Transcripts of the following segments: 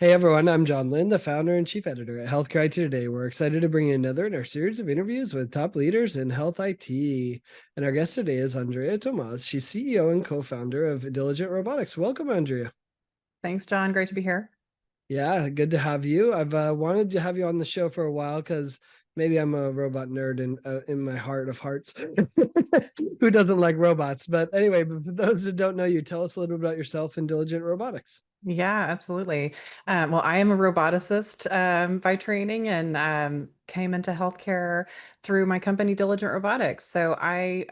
Hey everyone, I'm John Lynn, the founder and chief editor at Healthcare IT Today. We're excited to bring you another in our series of interviews with top leaders in health IT. And our guest today is Andrea Thomaz. She's CEO and co-founder of Diligent Robotics. Welcome, Andrea. Thanks, John. Great to be here. Yeah, good to have you. I've wanted to have you on the show for a while because maybe I'm a robot nerd in my heart of hearts. Who doesn't like robots? But anyway, but for those that don't know you, tell us a little bit about yourself and Diligent Robotics. Yeah, absolutely. Well, I am a roboticist by training and came into healthcare through my company, Diligent Robotics. So I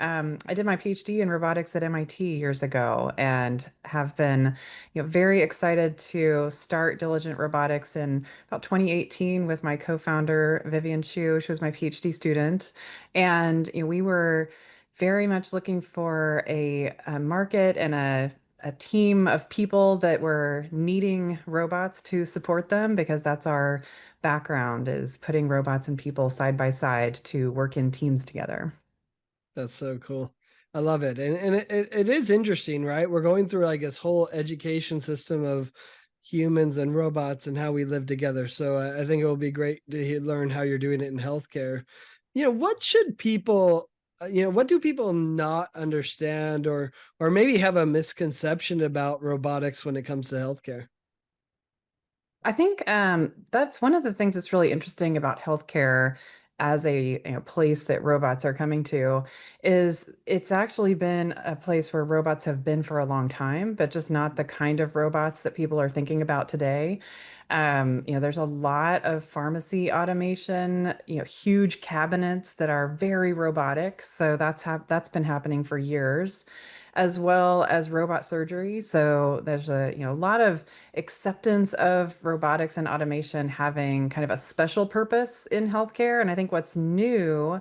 did my PhD in robotics at MIT years ago and have been, very excited to start Diligent Robotics in about 2018 with my co-founder, Vivian Chu. She was my PhD student. And we were very much looking for a market and a team of people that were needing robots to support them because that's our background is putting robots and people side by side to work in teams together. That's so cool. I love it. And it is interesting, right? We're going through like this whole education system of humans and robots and how we live together. So I think it will be great to learn how you're doing it in healthcare. What should people, what do people not understand or maybe have a misconception about robotics when it comes to healthcare? I think that's one of the things that's really interesting about healthcare as a place that robots are coming to is it's actually been a place where robots have been for a long time, but just not the kind of robots that people are thinking about today. There's a lot of pharmacy automation, huge cabinets that are very robotic. So that's been happening for years, as well as robot surgery. So there's a lot of acceptance of robotics and automation having kind of a special purpose in healthcare. And I think what's new,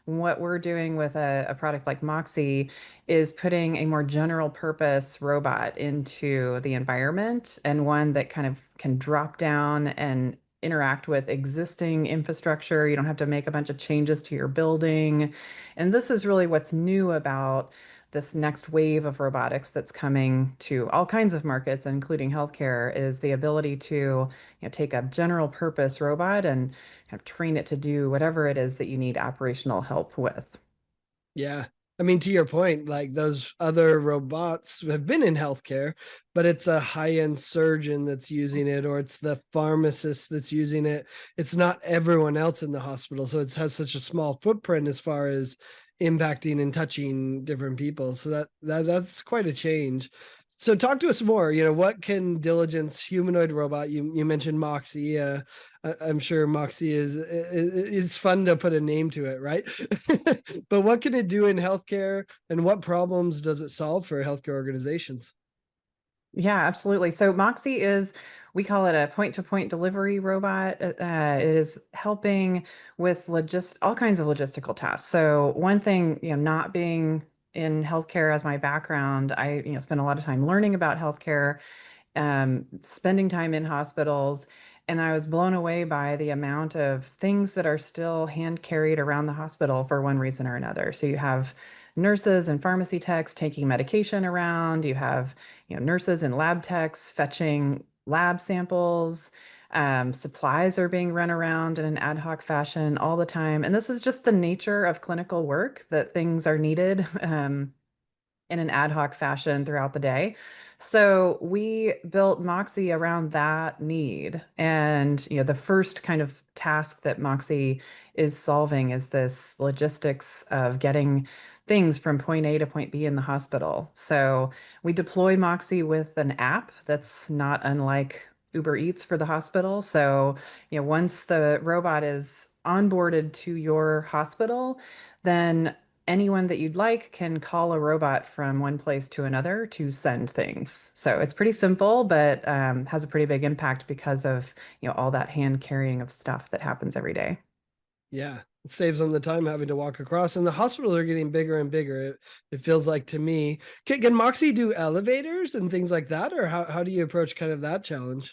what we're doing with a product like Moxi is putting a more general purpose robot into the environment and one that kind of can drop down and interact with existing infrastructure. You don't have to make a bunch of changes to your building. And this is really what's new about this next wave of robotics that's coming to all kinds of markets, including healthcare, is the ability to, take a general purpose robot and kind of train it to do whatever it is that you need operational help with. Yeah. I mean, to your point, like those other robots have been in healthcare, but it's a high-end surgeon that's using it, or it's the pharmacist that's using it. It's not everyone else in the hospital. So it has such a small footprint as far as impacting and touching different people. So that's quite a change. So talk to us more. What can Diligence humanoid robot? You mentioned Moxie. I'm sure Moxie is it's fun to put a name to it, right? But what can it do in healthcare, and what problems does it solve for healthcare organizations? Yeah, absolutely. So Moxie is, we call it a point-to-point delivery robot. It is helping with all kinds of logistical tasks. So one thing, not being in healthcare as my background, I, spend a lot of time learning about healthcare, spending time in hospitals, and I was blown away by the amount of things that are still hand carried around the hospital for one reason or another. So you have nurses and pharmacy techs taking medication around. You have, nurses and lab techs fetching lab samples. Supplies are being run around in an ad hoc fashion all the time. And this is just the nature of clinical work that things are needed. In an ad hoc fashion throughout the day. So we built Moxie around that need. And, the first kind of task that Moxie is solving is this logistics of getting things from point A to point B in the hospital. So we deploy Moxie with an app that's not unlike Uber Eats for the hospital. So, once the robot is onboarded to your hospital, then anyone that you'd like can call a robot from one place to another to send things. So it's pretty simple, but has a pretty big impact because of, all that hand carrying of stuff that happens every day. Yeah, it saves them the time having to walk across, and the hospitals are getting bigger and bigger. It feels like to me. Can Moxie do elevators and things like that, or how do you approach kind of that challenge?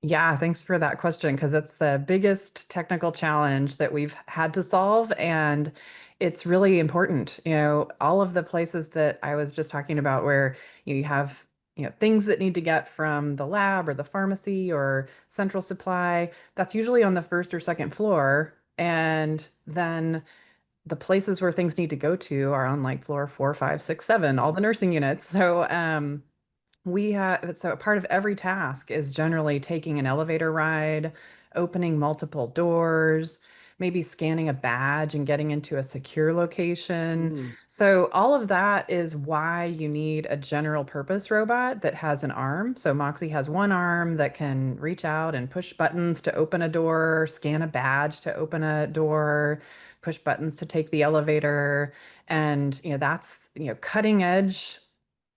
Yeah, thanks for that question because it's the biggest technical challenge that we've had to solve. And it's really important. All of the places that I was just talking about where you have, things that need to get from the lab or the pharmacy or central supply, that's usually on the first or second floor. And then the places where things need to go to are on like floor 4, 5, 6, 7, all the nursing units. So a part of every task is generally taking an elevator ride, opening multiple doors, maybe scanning a badge and getting into a secure location. Mm. So all of that is why you need a general purpose robot that has an arm. So Moxie has one arm that can reach out and push buttons to open a door, scan a badge to open a door, push buttons to take the elevator. And that's cutting edge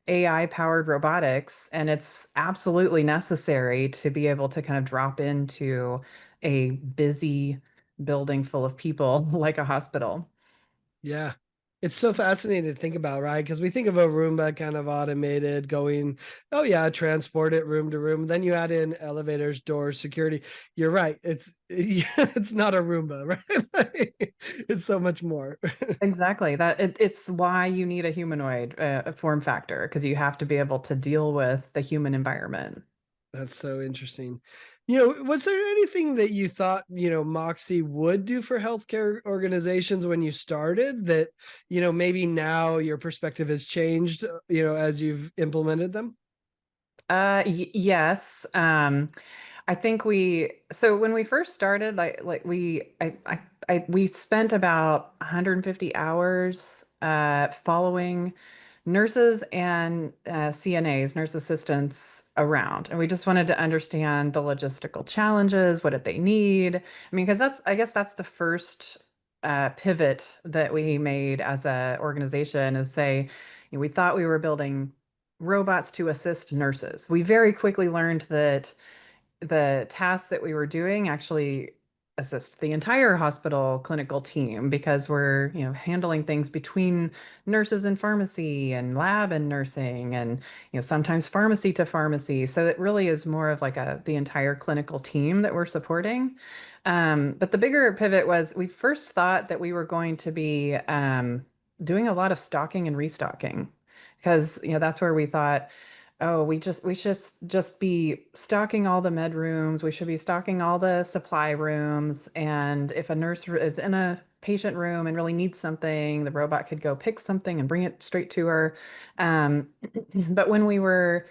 AI powered robotics, and it's absolutely necessary to be able to kind of drop into a busy building full of people like a hospital. Yeah. It's so fascinating to think about, right? Because we think of a Roomba kind of automated going, oh yeah, transport it room to room. Then you add in elevators, doors, security. You're right. It's not a Roomba, right? It's so much more. Exactly. It's why you need a humanoid form factor because you have to be able to deal with the human environment. That's so interesting. Was there anything that you thought, Moxie would do for healthcare organizations when you started that, maybe now your perspective has changed, as you've implemented them? Yes. I think so when we first started, we spent about 150 hours following nurses and CNAs, nurse assistants around. And we just wanted to understand the logistical challenges. What did they need? I mean, because I guess that's the first pivot that we made as a organization is say, we thought we were building robots to assist nurses. We very quickly learned that the tasks that we were doing actually assist the entire hospital clinical team because we're, handling things between nurses and pharmacy and lab and nursing and, sometimes pharmacy to pharmacy. So it really is more of like the entire clinical team that we're supporting. But the bigger pivot was we first thought that we were going to be doing a lot of stocking and restocking because, that's where we thought, oh, we should just be stocking all the med rooms. We should be stocking all the supply rooms. And if a nurse is in a patient room and really needs something, the robot could go pick something and bring it straight to her. Um, but when we were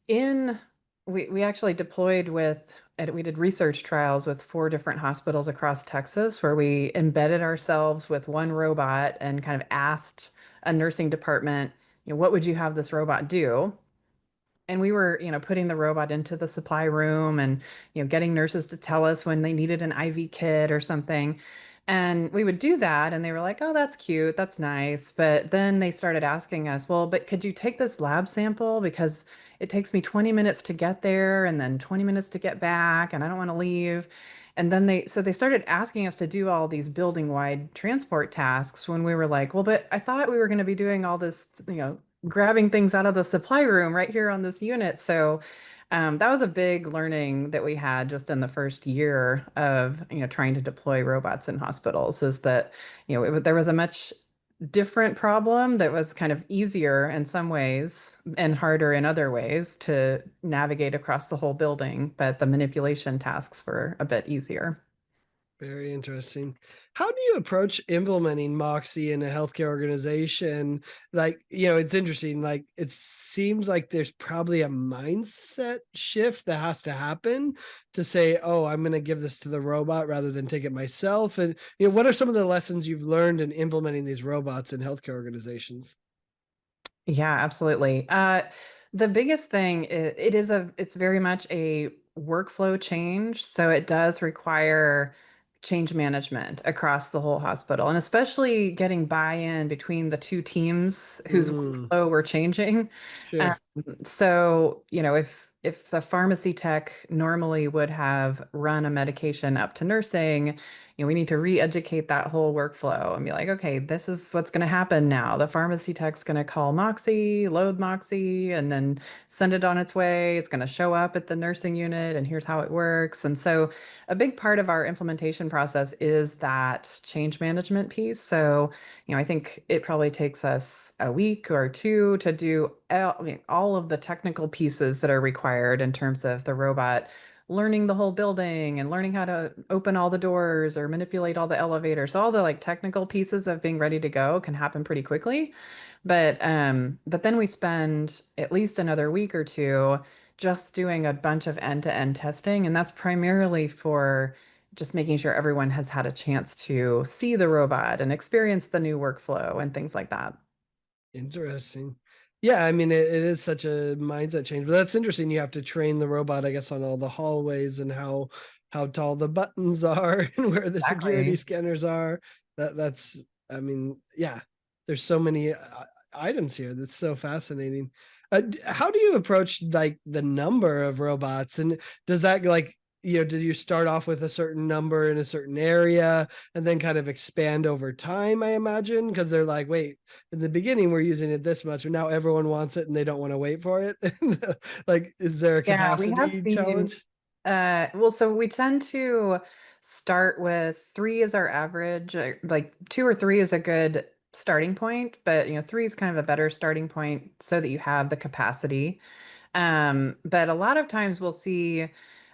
in, we actually deployed and we did research trials with 4 different hospitals across Texas where we embedded ourselves with one robot and kind of asked a nursing department, what would you have this robot do? And we were, putting the robot into the supply room and, getting nurses to tell us when they needed an IV kit or something. And we would do that. And they were like, oh, that's cute. That's nice. But then they started asking us, well, but could you take this lab sample? Because it takes me 20 minutes to get there and then 20 minutes to get back. And I don't want to leave. And then so they started asking us to do all these building wide transport tasks when we were like, well, but I thought we were going to be doing all this, grabbing things out of the supply room right here on this unit. So that was a big learning that we had just in the first year of trying to deploy robots in hospitals. Is that there was a much different problem that was kind of easier in some ways and harder in other ways to navigate across the whole building, but the manipulation tasks were a bit easier. Very interesting. How do you approach implementing Moxie in a healthcare organization? Like, it's interesting. Like, it seems like there's probably a mindset shift that has to happen to say, oh, I'm going to give this to the robot rather than take it myself. And, what are some of the lessons you've learned in implementing these robots in healthcare organizations? Yeah, absolutely. The biggest thing it's very much a workflow change. So it does require change management across the whole hospital, and especially getting buy-in between the two teams whose Mm, workflow we're changing. Um, sure. so, if the pharmacy tech normally would have run a medication up to nursing, we need to re-educate that whole workflow and be like, okay, this is what's going to happen now. The pharmacy tech's going to call Moxi, load Moxi, and then send it on its way. It's going to show up at the nursing unit, and here's how it works. And so a big part of our implementation process is that change management piece. So, I think it probably takes us a week or two to do all of the technical pieces that are required in terms of the robot learning the whole building and learning how to open all the doors or manipulate all the elevators. So all the like technical pieces of being ready to go can happen pretty quickly. But then we spend at least another week or two just doing a bunch of end-to-end testing, and that's primarily for just making sure everyone has had a chance to see the robot and experience the new workflow and things like that. Interesting. Yeah, I mean, it is such a mindset change, but that's interesting. You have to train the robot, I guess, on all the hallways and how tall the buttons are and where the security Exactly. scanners are. That's, I mean, yeah, there's so many items here. That's so fascinating. How do you approach like the number of robots, and does that like do you start off with a certain number in a certain area and then kind of expand over time, I imagine, because they're like, wait, in the beginning we're using it this much, and now everyone wants it and they don't want to wait for it. Like, is there a Yeah, we have capacity seen, challenge? well, so we tend to start with three as our average, like two or three is a good starting point, but three is kind of a better starting point so that you have the capacity. But a lot of times we'll see,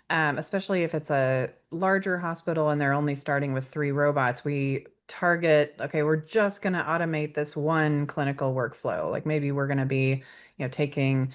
especially if it's a larger hospital and they're only starting with three robots, we target, okay, we're just going to automate this one clinical workflow. Like maybe we're going to be, taking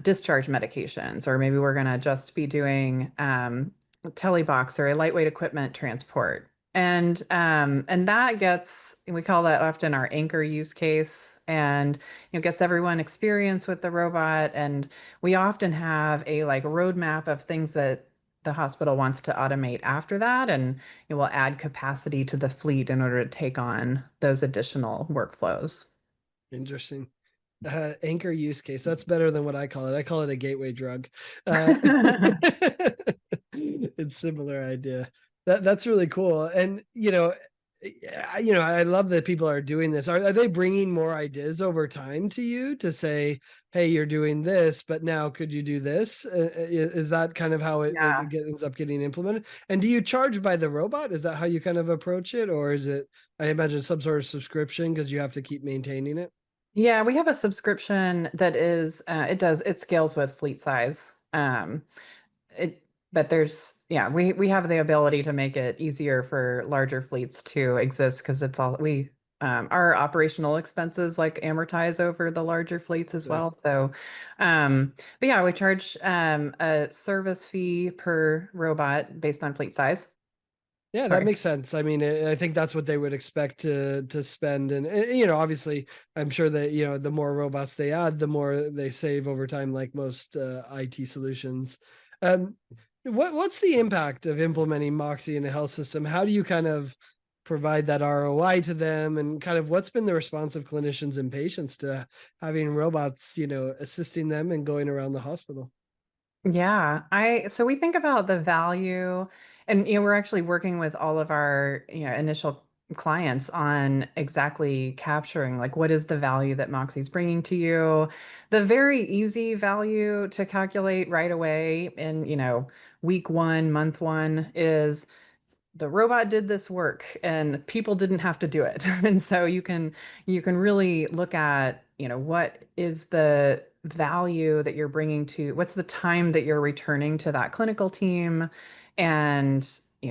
discharge medications, or maybe we're going to just be doing telebox or a lightweight equipment transport. And that gets, we call that often our anchor use case, and gets everyone experience with the robot. And we often have a like roadmap of things that the hospital wants to automate after that, and it will add capacity to the fleet in order to take on those additional workflows. Interesting. Anchor use case. That's better than what I call it. I call it a gateway drug. Uh, it's similar idea. That's really cool. And I love that people are doing this. Are they bringing more ideas over time to you to say, "Hey, you're doing this, but now could you do this?" Is that kind of how it Yeah. ends up getting implemented? And do you charge by the robot? Is that how you kind of approach it, or is it? I imagine some sort of subscription because you have to keep maintaining it. Yeah, we have a subscription that is, it scales with fleet size. It, but we have the ability to make it easier for larger fleets to exist because our operational expenses like amortize over the larger fleets as Yeah. well. So, but yeah, we charge a service fee per robot based on fleet size. Yeah, that Sorry. makes sense. I mean, I think that's what they would expect to spend, and obviously, I'm sure that the more robots they add, the more they save over time, like most IT solutions. Um, what's the impact of implementing Moxie in a health system? How do you kind of provide that ROI to them, and kind of what's been the response of clinicians and patients to having robots, assisting them and going around the hospital? Yeah, so we think about the value, and we're actually working with all of our initial clients on exactly capturing like what is the value that Moxie's bringing to you. The very easy value to calculate right away in week one, month one is the robot did this work and people didn't have to do it. And so you can really look at, what is the value that you're bringing to, what's the time that you're returning to that clinical team, and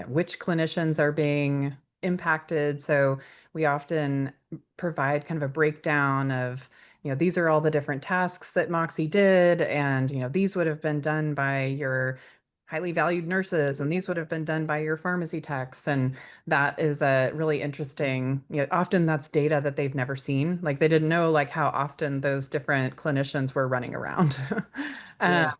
which clinicians are being impacted. So we often provide kind of a breakdown of, these are all the different tasks that Moxie did, and these would have been done by your highly valued nurses, and these would have been done by your pharmacy techs. And that is a really interesting, often that's data that they've never seen. Like they didn't know like how often those different clinicians were running around. Um, Yeah.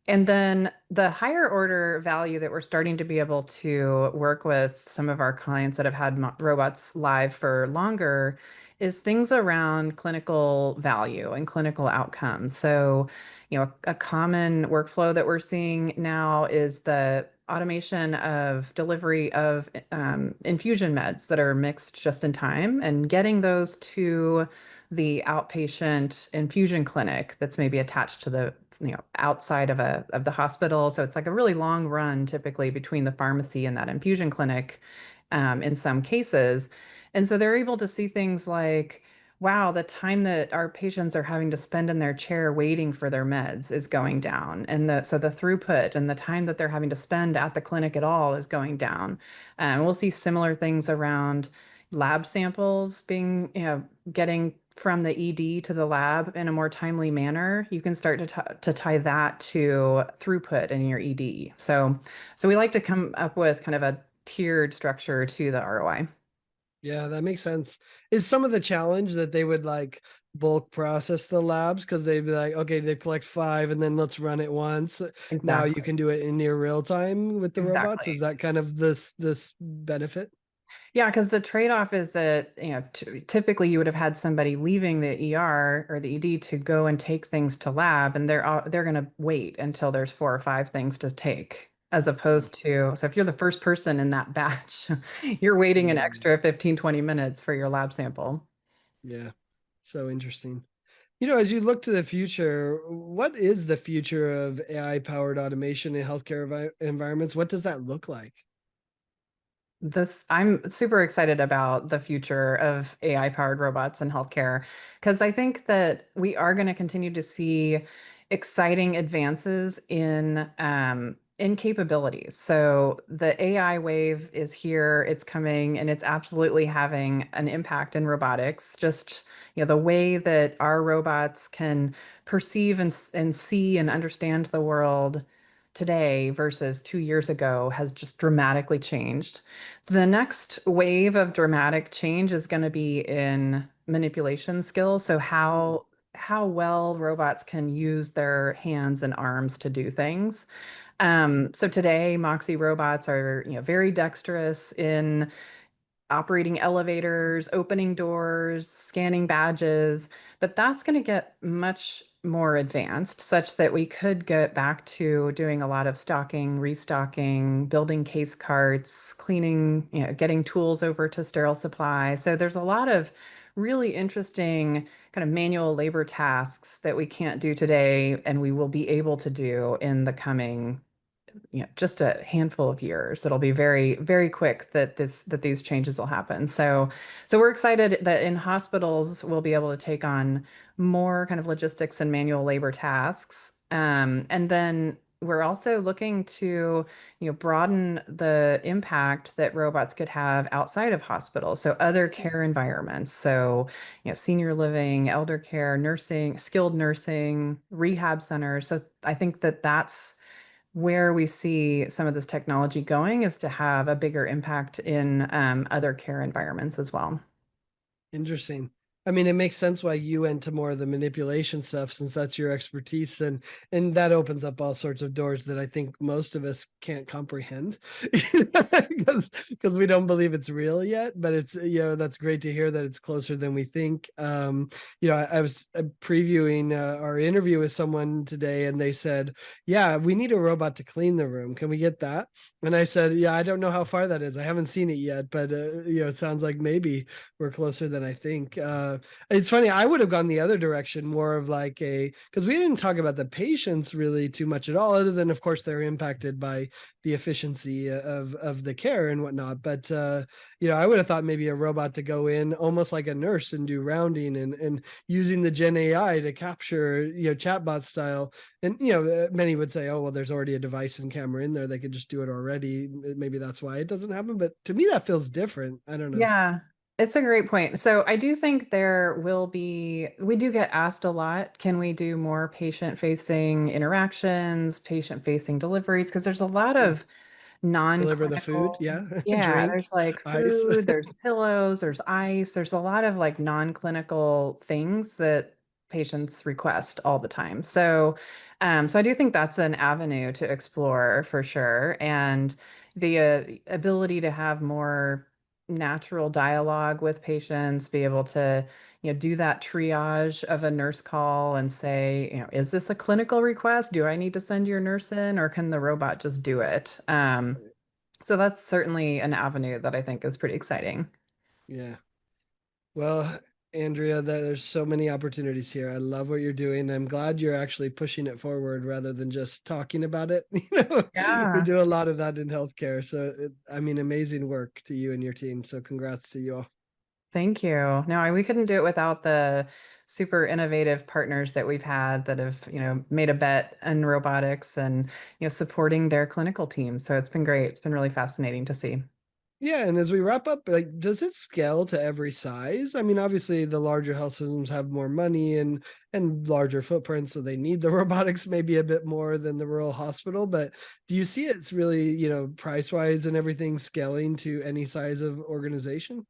and then the higher order value that we're starting to be able to work with some of our clients that have had robots live for longer is things around clinical value and clinical outcomes. So, a common workflow that we're seeing now is the automation of delivery of infusion meds that are mixed just in time and getting those to the outpatient infusion clinic that's maybe attached to the outside of the hospital. So it's like a really long run typically between the pharmacy and that infusion clinic in some cases. And so they're able to see things like, wow, the time that our patients are having to spend in their chair waiting for their meds is going down. And so the throughput and the time that they're having to spend at the clinic at all is going down. We'll see similar things around lab samples being, getting from the ED to the lab in a more timely manner. You can start to tie that to throughput in your ED. So we like to come up with kind of a tiered structure to the ROI. Yeah, that makes sense. Is some of the challenge that they would like bulk process the labs because they'd be like, okay, they collect five and then let's run it once. Now you Exactly. can do it in near real time with the robots. Exactly. Is that kind of this benefit? Yeah, because the trade-off is that, typically you would have had somebody leaving the ER or the ED to go and take things to lab, and they're going to wait until there's four or five things to take, as opposed to, so if you're the first person in that batch, you're waiting an Mm, extra 15, 20 minutes for your lab sample. yeah, so interesting. As you look to the future, what is the future of AI powered automation in healthcare environments? What does that look like? I'm super excited about the future of AI powered robots in healthcare because I think that we are going to continue to see exciting advances in capabilities. So the AI wave is here, it's coming, and it's absolutely having an impact in robotics. Just the way that our robots can perceive and see and understand the world today versus 2 years ago has just dramatically changed. The next wave of dramatic change is going to be in manipulation skills. So how well robots can use their hands and arms to do things. So today, Moxi robots are, very dexterous in operating elevators, opening doors, scanning badges, but that's going to get much more advanced such that we could get back to doing a lot of stocking, restocking, building case carts, cleaning, getting tools over to sterile supply. So there's a lot of really interesting kind of manual labor tasks that we can't do today and we will be able to do in the coming just a handful of years. It'll be very, very quick that these changes will happen. So we're excited that in hospitals we'll be able to take on more kind of logistics and manual labor tasks. And then we're also looking to, broaden the impact that robots could have outside of hospitals. So other care environments. So, senior living, elder care, nursing, skilled nursing, rehab centers. So I think that that's where we see some of this technology going is to have a bigger impact in other care environments as well. Interesting. I mean, it makes sense why you went to more of the manipulation stuff since that's your expertise, and that opens up all sorts of doors that I think most of us can't comprehend because we don't believe it's real yet. But it's that's great to hear that it's closer than we think. I was previewing our interview with someone today, and they said, "Yeah, we need a robot to clean the room. Can we get that?" And I said, "Yeah, I don't know how far that is. I haven't seen it yet, but it sounds like maybe." We're closer than I think. It's funny. I would have gone the other direction, more of like because we didn't talk about the patients really too much at all, other than of course they're impacted by the efficiency of the care and whatnot. But I would have thought maybe a robot to go in almost like a nurse and do rounding and using the Gen AI to capture chatbot style. And many would say, oh well, there's already a device and camera in there; they could just do it already. Maybe that's why it doesn't happen. But to me, that feels different. I don't know. Yeah, it's a great point. So I do think we do get asked a lot, can we do more patient-facing interactions, patient-facing deliveries? Because there's a lot of Deliver the food, non-clinical. yeah. Yeah, Drink, there's like ice. food, there's pillows, there's ice, there's a lot of like non-clinical things that patients request all the time. So I do think that's an avenue to explore for sure. And the ability to have more natural dialogue with patients, be able to, do that triage of a nurse call and say, is this a clinical request? Do I need to send your nurse in, or can the robot just do it? So that's certainly an avenue that I think is pretty exciting. Yeah. Well, Andrea, there's so many opportunities here. I love what you're doing. I'm glad you're actually pushing it forward rather than just talking about it. We Yeah. do a lot of that in healthcare. So, I mean, amazing work to you and your team. So, congrats to you all. Thank you. No, we couldn't do it without the super innovative partners that we've had that have, made a bet in robotics and, supporting their clinical teams. So it's been great. It's been really fascinating to see. Yeah, and as we wrap up, like, does it scale to every size? I mean, obviously, the larger health systems have more money and larger footprints, so they need the robotics maybe a bit more than the rural hospital. But do you see it's really, price wise and everything scaling to any size of organization?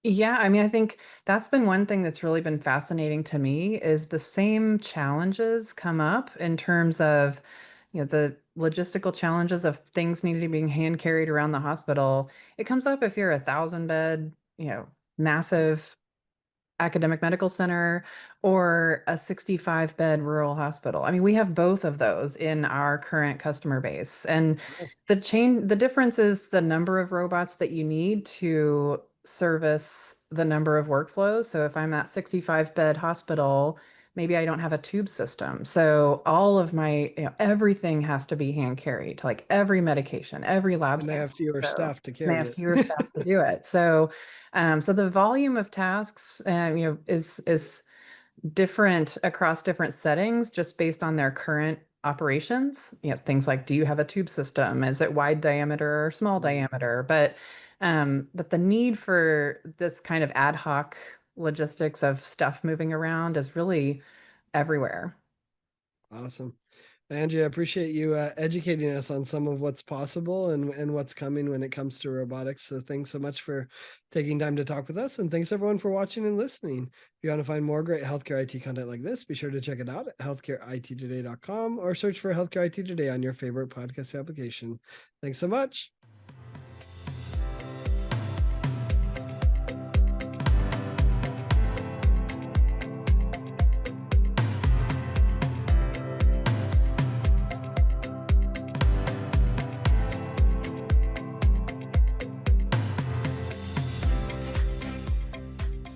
Yeah, I think that's been one thing that's really been fascinating to me is the same challenges come up in terms of, the logistical challenges of things needing to be hand carried around the hospital. It comes up if you're a 1,000 bed, massive academic medical center or a 65-bed rural hospital. We have both of those in our current customer base. And the difference is the number of robots that you need to service the number of workflows. So if I'm at 65-bed hospital, maybe I don't have a tube system. So all of my, everything has to be hand carried, like every medication, every lab And they have sample. fewer So staff to they carry have it. fewer staff to do it. So the volume of tasks, is different across different settings just based on their current operations. Things like, do you have a tube system? Is it wide diameter or small Mm, diameter? But the need for this kind of ad hoc logistics of stuff moving around is really everywhere. awesome. Angie, I appreciate you educating us on some of what's possible and what's coming when it comes to robotics. So thanks so much for taking time to talk with us. And thanks everyone for watching and listening. If you want to find more great healthcare IT content like this, be sure to check it out at healthcareittoday.com or search for Healthcare IT Today on your favorite podcast application. Thanks so much.